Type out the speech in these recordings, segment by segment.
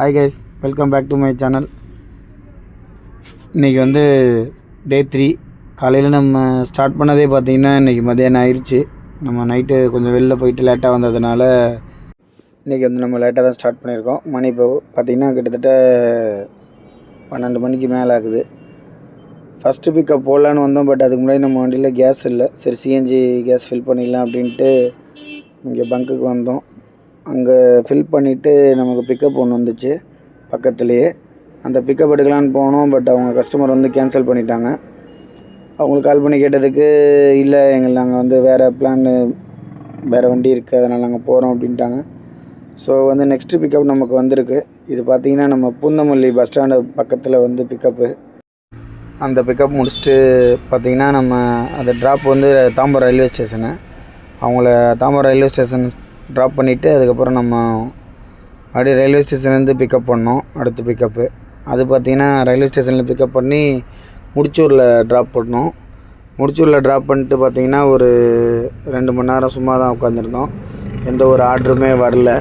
Hi guys, welcome back to my channel. இன்றைக்கி வந்து டே 3. காலையில் நம்ம ஸ்டார்ட் பண்ணதே பார்த்திங்கன்னா இன்றைக்கி மதியானம் ஆயிடுச்சு. நம்ம நைட்டு கொஞ்சம் வெளில போயிட்டு லேட்டாக வந்ததுனால இன்றைக்கி வந்து நம்ம லேட்டாக தான் ஸ்டார்ட் பண்ணியிருக்கோம். மணி இப்போ பார்த்திங்கன்னா கிட்டத்தட்ட 12 மணிக்கு மேலே ஆகுது. ஃபஸ்ட்டு பிக்கப் போடலான்னு வந்தோம். பட் அதுக்கு முன்னாடி நம்ம வண்டியில் கேஸ் இல்லை. சரி, சிஎன்ஜி கேஸ் ஃபில் பண்ணிடலாம் அப்படின்ட்டு இங்கே பங்குக்கு வந்தோம். அங்கே ஃபில் பண்ணிவிட்டு நமக்கு பிக்கப் ஒன்று வந்துச்சு பக்கத்துலேயே. அந்த பிக்கப் எடுக்கலான்னு போனோம். பட் அவங்க கஸ்டமர் வந்து கேன்சல் பண்ணிட்டாங்க. அவங்களுக்கு கால் பண்ணி கேட்டதுக்கு இல்லை, நாங்கள் வந்து வேறு வேறு வண்டி இருக்குது, அதனால் நாங்கள் போகிறோம் அப்படின்ட்டாங்க. ஸோ வந்து நெக்ஸ்ட்டு பிக்கப் நமக்கு வந்திருக்கு. இது பார்த்திங்கன்னா நம்ம பூந்தமல்லி பஸ் ஸ்டாண்டு பக்கத்தில் வந்து பிக்கப்பு. அந்த பிக்கப் முடிச்சுட்டு பார்த்திங்கன்னா நம்ம அந்த ட்ராப் வந்து தாம்பரம் ரயில்வே ஸ்டேஷனு. அவங்கள தாம்பரம் ரயில்வே ஸ்டேஷன் ட்ராப் பண்ணிவிட்டு அதுக்கப்புறம் நம்ம அப்படியே ரயில்வே ஸ்டேஷன்லேருந்து பிக்கப் பண்ணோம். அடுத்த பிக்கப்பு அது பார்த்திங்கன்னா ரயில்வே ஸ்டேஷனில் பிக்கப் பண்ணி முடிச்சூரில் ட்ராப் பண்ணோம். முடிச்சூரில் ட்ராப் பண்ணிட்டு பார்த்திங்கன்னா ஒரு 2 மணி நேரம் சும்மா தான் உட்காந்துருந்தோம். எந்த ஒரு ஆர்டருமே வரல.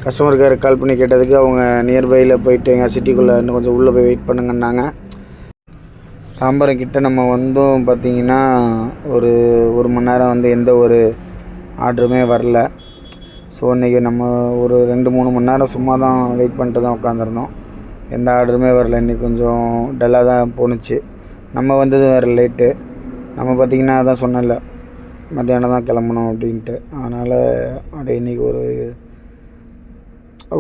கஸ்டமர் கேருக்கு கால் பண்ணி கேட்டதுக்கு அவங்க நியர்பையில் போயிட்டு எங்கள் சிட்டிக்குள்ளே இன்னும் கொஞ்சம் உள்ளே போய் வெயிட் பண்ணுங்கன்னாங்க. தாம்பரம் கிட்ட நம்ம வந்தோம். பார்த்திங்கன்னா ஒரு மணி நேரம் வந்து எந்த ஒரு ஆர்டருமே வரல. ஸோ இன்றைக்கி நம்ம ஒரு 2-3 மணி நேரம் சும்மா தான் வெயிட் பண்ணிட்டு தான் உட்காந்துருந்தோம். எந்த ஆர்டருமே வரல. இன்றைக்கி கொஞ்சம் டல்லாக தான் போணுச்சு. நம்ம வந்தது வேறு லேட்டு. நம்ம பார்த்திங்கன்னா அதான் சொன்னல, மத்தியானம் தான் கிளம்பணும் அப்படின்ட்டு. அதனால் அப்படியே இன்றைக்கி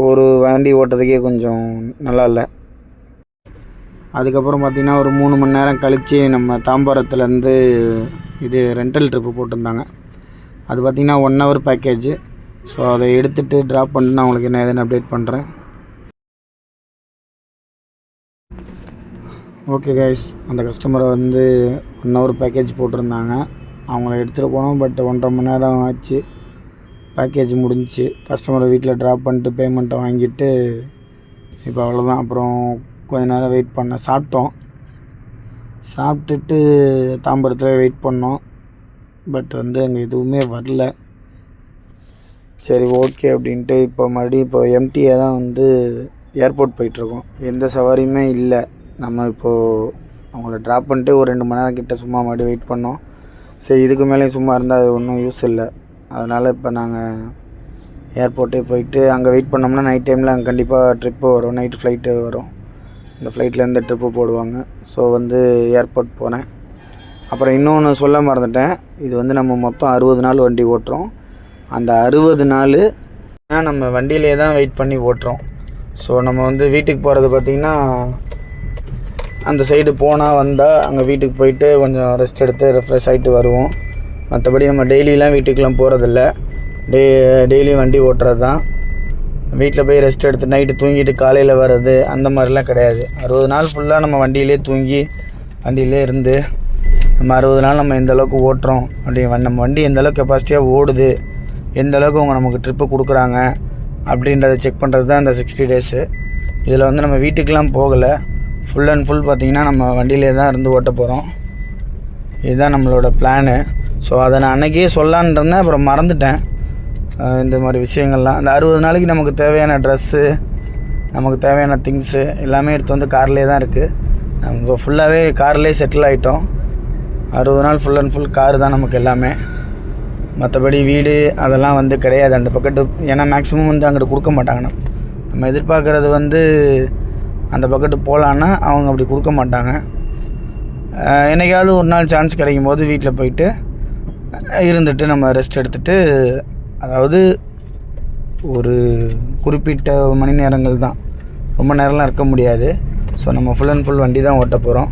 ஒரு வண்டி ஓட்டுறதுக்கே கொஞ்சம் நல்லா இல்லை. அதுக்கப்புறம் பார்த்திங்கன்னா ஒரு 3 மணி நேரம் கழித்து நம்ம தாம்பரத்துலேருந்து இது ரெண்டல் ட்ரிப்பு போட்டிருந்தாங்க. அது பார்த்திங்கன்னா 1 ஹவர் பேக்கேஜ். ஸோ அதை எடுத்துகிட்டு ட்ராப் பண்ணிட்டு நான் உங்களுக்கு என்ன ஏதுன்னு அப்டேட் பண்ணுறேன். ஓகே கைஸ், அந்த கஸ்டமரை வந்து 1 ஹவர் பேக்கேஜ் போட்டிருந்தாங்க. அவங்கள எடுத்துகிட்டு போனோம். பட் 1.5 மணி நேரம் ஆச்சு. பேக்கேஜ் முடிஞ்சிச்சு. கஸ்டமரை வீட்டில் ட்ராப் பண்ணிட்டு பேமெண்ட்டை வாங்கிட்டு இப்போ அவ்வளோதான். அப்புறம் கொஞ்ச நேரம் வெயிட் பண்ணேன். சாப்பிட்டுட்டு தாம்பரத்தில் வெயிட் பண்ணோம். பட் வந்து அங்கே எதுவுமே வரல. சரி, ஓகே அப்படின்ட்டு இப்போ மறுபடியும் எம்டியாக தான் வந்து ஏர்போர்ட் போயிட்டுருக்கோம். எந்த சவாரியுமே இல்லை. நம்ம இப்போது அவங்கள ட்ராப் பண்ணிட்டு ஒரு 2 மணி நேரம் கிட்ட சும்மா மறுபடியும் வெயிட் பண்ணோம். சரி, இதுக்கு மேலேயும் சும்மா இருந்தால் அது ஒன்றும் யூஸ் இல்லை. அதனால் இப்போ நாங்கள் ஏர்போர்ட்டே போயிட்டு அங்கே வெயிட் பண்ணோம்னா நைட் டைமில் அங்கே கண்டிப்பாக ட்ரிப்பு வரும். நைட்டு ஃப்ளைட்டு வரும். இந்த ஃப்ளைட்லேருந்து ட்ரிப்பு போடுவாங்க. ஸோ வந்து ஏர்போர்ட் போனேன். அப்புறம் இன்னொன்று சொல்ல மறந்துட்டேன். இது வந்து நம்ம மொத்தம் 60 நாள் வண்டி ஓட்டுறோம். அந்த 60 நாள் நம்ம வண்டியிலே தான் வெயிட் பண்ணி ஓட்டுறோம். ஸோ நம்ம வந்து வீட்டுக்கு போகிறது பார்த்திங்கன்னா அந்த சைடு போனால் வந்தால் அங்கே வீட்டுக்கு போயிட்டு கொஞ்சம் ரெஸ்ட் எடுத்து ரெஃப்ரெஷ் ஆகிட்டு வருவோம். மற்றபடி நம்ம டெய்லியெலாம் வீட்டுக்கெலாம் போகிறதில்ல. டெய்லியும் வண்டி ஓட்டுறது தான். வீட்டில் போய் ரெஸ்ட் எடுத்து நைட்டு தூங்கிட்டு காலையில் வர்றது அந்த மாதிரிலாம் கிடையாது. 60 நாள் ஃபுல்லாக நம்ம வண்டியிலே தூங்கி வண்டியிலே இருந்து நம்ம 60 நாள் நம்ம எந்த அளவுக்கு ஓட்டுறோம் நம்ம வண்டி எந்த அளவுக்கு கெப்பாசிட்டியாக ஓடுது, எந்த அளவுக்கு அவங்க நமக்கு ட்ரிப்பு கொடுக்குறாங்க அப்படின்றத செக் பண்ணுறது தான் இந்த 60 டேஸு. இதில் வந்து நம்ம வீட்டுக்கெலாம் போகலை. ஃபுல் அண்ட் ஃபுல் பார்த்திங்கன்னா நம்ம வண்டியிலே தான் இருந்து ஓட்ட போகிறோம். இதுதான் நம்மளோட பிளானு. ஸோ அதை நான் அன்றைக்கே சொல்லான்னு இருந்தேன், அப்புறம் மறந்துட்டேன். இந்த மாதிரி விஷயங்கள்லாம் அந்த 60 நாளைக்கு நமக்கு தேவையான ட்ரெஸ்ஸு, நமக்கு தேவையான திங்ஸு எல்லாமே எடுத்து வந்து கார்லேயே தான் இருக்குது. நம்ம ஃபுல்லாகவே கார்லேயே செட்டில் ஆகிட்டோம். 60 நாள் ஃபுல் அண்ட் ஃபுல் காரு தான் நமக்கு எல்லாமே. மற்றபடி வீடு அதெல்லாம் வந்து கிடையாது அந்த பக்கத்து. ஏன்னா மேக்ஸிமம் வந்து அங்கிட்டு கொடுக்க மாட்டாங்கண்ணா. நம்ம எதிர்பார்க்குறது வந்து அந்த பக்கத்து போகலான்னா அவங்க அப்படி கொடுக்க மாட்டாங்க. என்றைக்காவது ஒரு நாள் சான்ஸ் கிடைக்கும் போது வீட்டில் போயிட்டு இருந்துட்டு நம்ம ரெஸ்ட் எடுத்துகிட்டு, அதாவது ஒரு குறிப்பிட்ட மணி நேரங்கள் தான், ரொம்ப நேரம்லாம் இருக்க முடியாது. ஸோ நம்ம ஃபுல் அண்ட் ஃபுல் வண்டி தான் ஓட்ட போகிறோம்.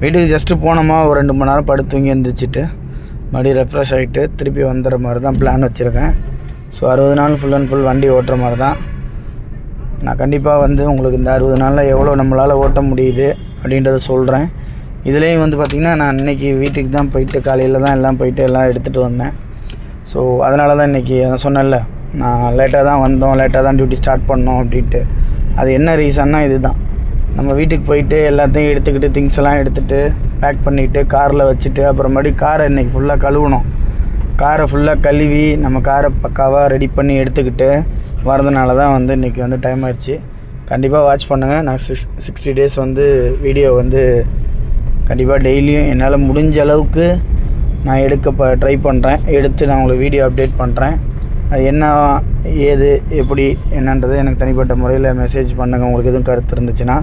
வீட்டுக்கு ஜஸ்ட்டு போனோமா ஒரு 2 மணி நேரம் படுத்து தூங்கி எழுந்திரிச்சிட்டு மறுபடியும் ரெஃப்ரெஷ் ஆகிட்டு திருப்பி வந்துடுற மாதிரி தான் பிளான் வச்சுருக்கேன். ஸோ 60 நாள் ஃபுல் அண்ட் ஃபுல் வண்டி ஓட்டுற மாதிரி தான். நான் கண்டிப்பாக வந்து உங்களுக்கு இந்த 60 நாளில் எவ்வளோ நம்மளால் ஓட்ட முடியுது அப்படின்றத சொல்கிறேன். இதுலேயும் வந்து பார்த்திங்கன்னா நான் இன்றைக்கி வீட்டுக்கு தான் போயிட்டு காலையில் தான் எல்லாம் போயிட்டு எல்லாம் எடுத்துகிட்டு வந்தேன். ஸோ அதனால தான் இன்றைக்கி சொன்னேன்ல, நான் லேட்டாக தான் வந்தோம், லேட்டாக தான் டியூட்டி ஸ்டார்ட் பண்ணோம் அப்படின்ட்டு. அது என்ன ரீசன்னா இது தான். நம்ம வீட்டுக்கு போயிட்டு எல்லாத்தையும் எடுத்துக்கிட்டு திங்ஸ் எல்லாம் எடுத்துகிட்டு பேக் பண்ணிவிட்டு காரில் வச்சுட்டு அப்புறம் மறுபடியும் காரை இன்றைக்கி ஃபுல்லாக கழுவணும். காரை ஃபுல்லாக கழுவி நம்ம காரை பக்காவாக ரெடி பண்ணி எடுத்துக்கிட்டு வரதுனால தான் வந்து இன்றைக்கி வந்து டைம் ஆயிடுச்சு. கண்டிப்பாக வாட்ச் பண்ணுங்கள். நான் 60 டேஸ் வந்து வீடியோ வந்து கண்டிப்பாக டெய்லியும் என்னால் முடிஞ்ச அளவுக்கு நான் எடுக்க ட்ரை பண்ணுறேன். எடுத்து நான் உங்களுக்கு வீடியோ அப்டேட் பண்ணுறேன். அது என்ன ஏது எப்படி என்னன்றது எனக்கு தனிப்பட்ட முறையில் மெசேஜ் பண்ணுங்கள் உங்களுக்கு எதுவும் கருத்து இருந்துச்சுன்னா.